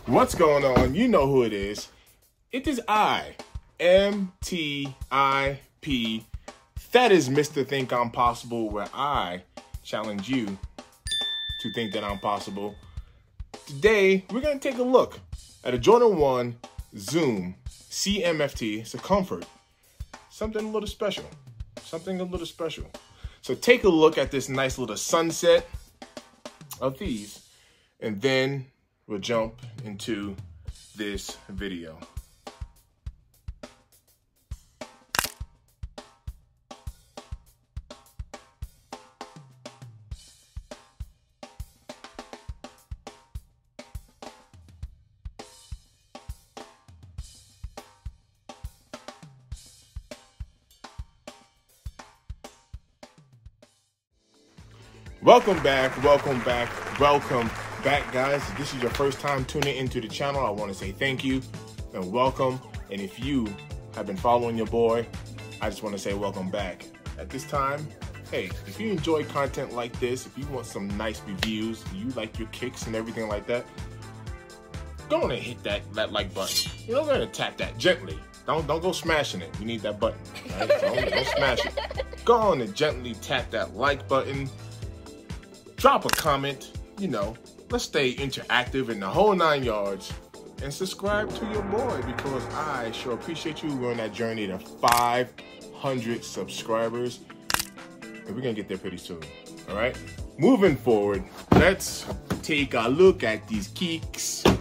What's going on? You know who it is. It is I, M-T-I-P. That is Mr. Think I'm Possible, where I challenge you to think that I'm possible. Today, we're going to take a look at a Jordan 1 Zoom CMFT. It's a comfort. Something a little special. Something a little special. So take a look at this nice little sunset of these, and then we'll jump into this video. Welcome back, guys. If this is your first time tuning into the channel, I want to say thank you and welcome. And if you have been following your boy, I just want to say welcome back. At this time, hey, if you enjoy content like this, if you want some nice reviews, you like your kicks and everything like that, go on and hit that like button. You're not going to tap that gently. Don't go smashing it. You need that button, right? Don't smash it. Go on and gently tap that like button. Drop a comment, let's stay interactive in the whole 9 yards, and subscribe to your boy because I sure appreciate you. We're on that journey to 500 subscribers, and we're gonna get there pretty soon. All right, moving forward, let's take a look at these kicks. Oh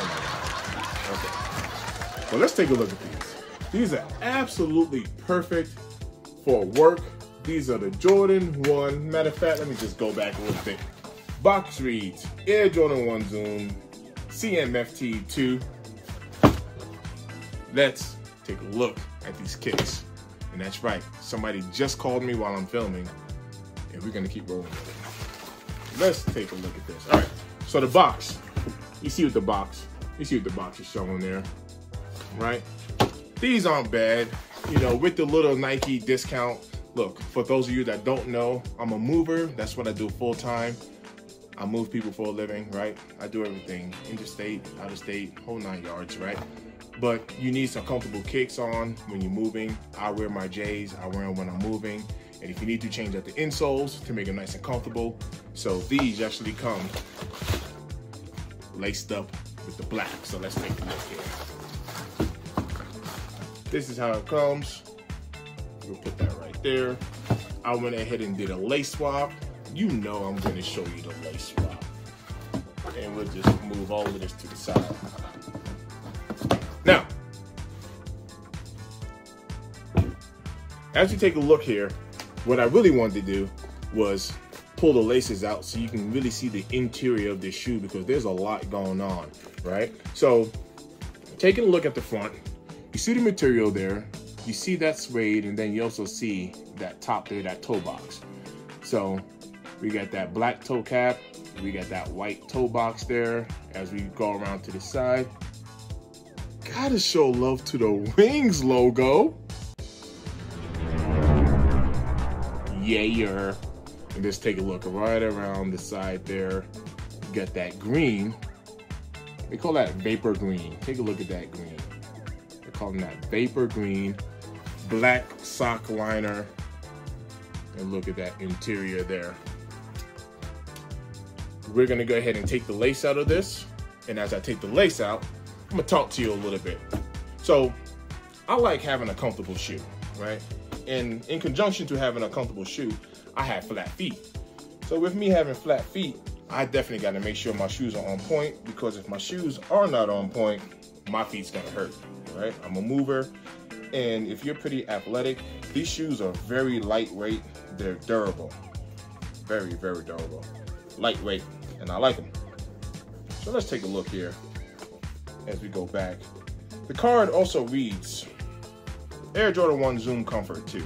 my God. Okay, well, let's take a look at these. These are absolutely perfect for work. These are the Jordan 1. Matter of fact, let me just go back a little bit. Box reads, Air Jordan 1 Zoom, CMFT 2. Let's take a look at these kicks. And that's right, somebody just called me while I'm filming, and we're gonna keep rolling with it. Let's take a look at this. All right, so the box. You see what the box is showing there, right? These aren't bad, with the little Nike discount. Look, for those of you that don't know, I'm a mover. That's what I do full time. I move people for a living, right? I do everything, interstate, out of state, whole 9 yards, right? But you need some comfortable kicks on when you're moving. I wear my J's, I wear them when I'm moving. And if you need to change out the insoles to make them nice and comfortable. So these actually come laced up with the black. So let's take a look here. This is how it comes. We'll put that right there. I went ahead and did a lace swap. I'm going to show you the lace swap. And we'll just move all of this to the side. Now, as you take a look here, what I really wanted to do was pull the laces out so you can really see the interior of this shoe, because there's a lot going on, right? So, taking a look at the front, you see the material there. You see that suede, and then you also see that top there, that toe box. So we got that black toe cap, we got that white toe box there as we go around to the side. Gotta show love to the Wings logo. Yeah. And just take a look right around the side there. You got that green. They call that vapor green. Take a look at that green. They're calling that vapor green. Black sock liner, and look at that interior there. We're gonna go ahead and take the lace out of this, and as I take the lace out, I'm gonna talk to you a little bit. So I like having a comfortable shoe, right? And in conjunction to having a comfortable shoe, I have flat feet. So with me having flat feet, I definitely gotta make sure my shoes are on point, because if my shoes are not on point, my feet's gonna hurt, right? I'm a mover. And if you're pretty athletic, these shoes are very lightweight. They're durable. Very, very durable. Lightweight, and I like them. So let's take a look here as we go back. The card also reads, Air Jordan 1 Zoom Comfort 2.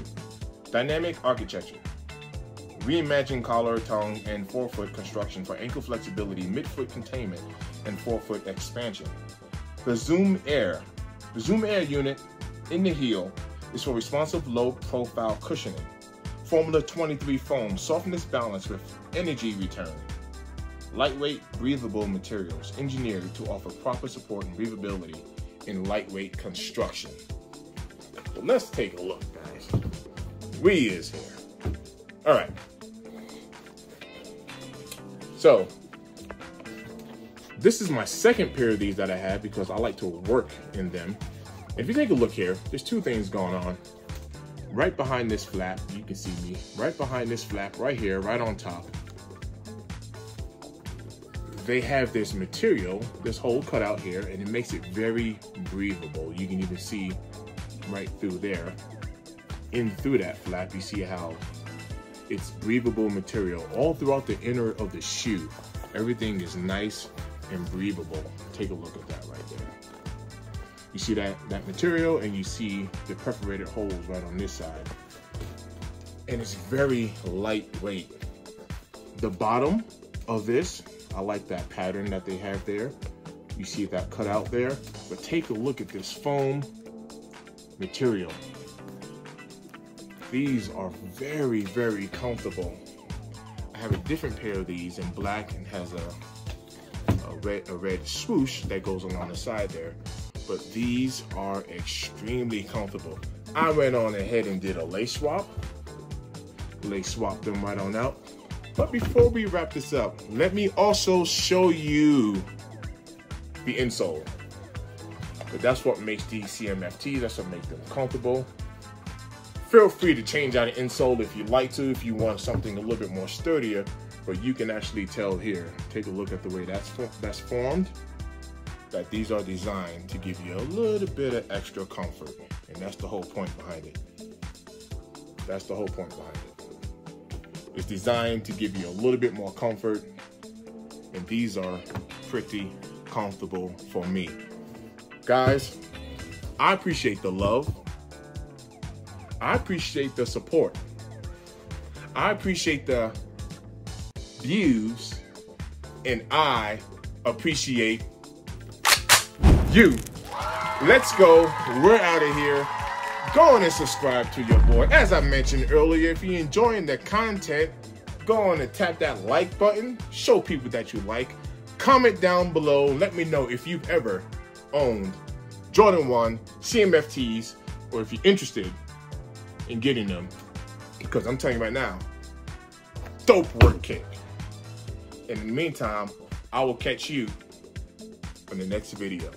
Dynamic architecture. Reimagined collar, tongue, and forefoot construction for ankle flexibility, midfoot containment, and forefoot expansion. The Zoom Air unit in the heel is for responsive low-profile cushioning. Formula 23 foam, softness balance with energy return. lightweight, breathable materials engineered to offer proper support and breathability in lightweight construction. So let's take a look, guys. We is here. All right. So this is my second pair of these that I have because I like to work in them. If you take a look here, there's two things going on. Right behind this flap, you can see me, right behind this flap, right here, right on top, they have this material, this hole cut out here, and it makes it very breathable. You can even see right through there, in through that flap, you see how it's breathable material all throughout the inner of the shoe. Everything is nice and breathable. Take a look at that right there. You see that material, and you see the perforated holes right on this side. And it's very lightweight. The bottom of this, I like that pattern that they have there. You see that cut out there, but take a look at this foam material. These are very, very comfortable. I have a different pair of these in black and has a red swoosh that goes along the side there. But these are extremely comfortable. I went on ahead and did a lace swap. Lace swap them right on out. But before we wrap this up, let me also show you the insole. But that's what makes these CMFTs, that's what makes them comfortable. Feel free to change out an insole if you like to, if you want something a little bit more sturdier, but you can actually tell here, take a look at the way that's formed, that these are designed to give you a little bit of extra comfort. And that's the whole point behind it. That's the whole point behind it. It's designed to give you a little bit more comfort, and these are pretty comfortable for me. Guys, I appreciate the love. I appreciate the support. I appreciate the views, and I appreciate you. Let's go. We're out of here. Go on and subscribe to your boy. As I mentioned earlier, if you're enjoying the content, go on and tap that like button. Show people that you like. Comment down below. Let me know if you've ever owned Jordan 1 CMFTs, or if you're interested in getting them. Because I'm telling you right now, dope work kit. In the meantime, I will catch you on the next video.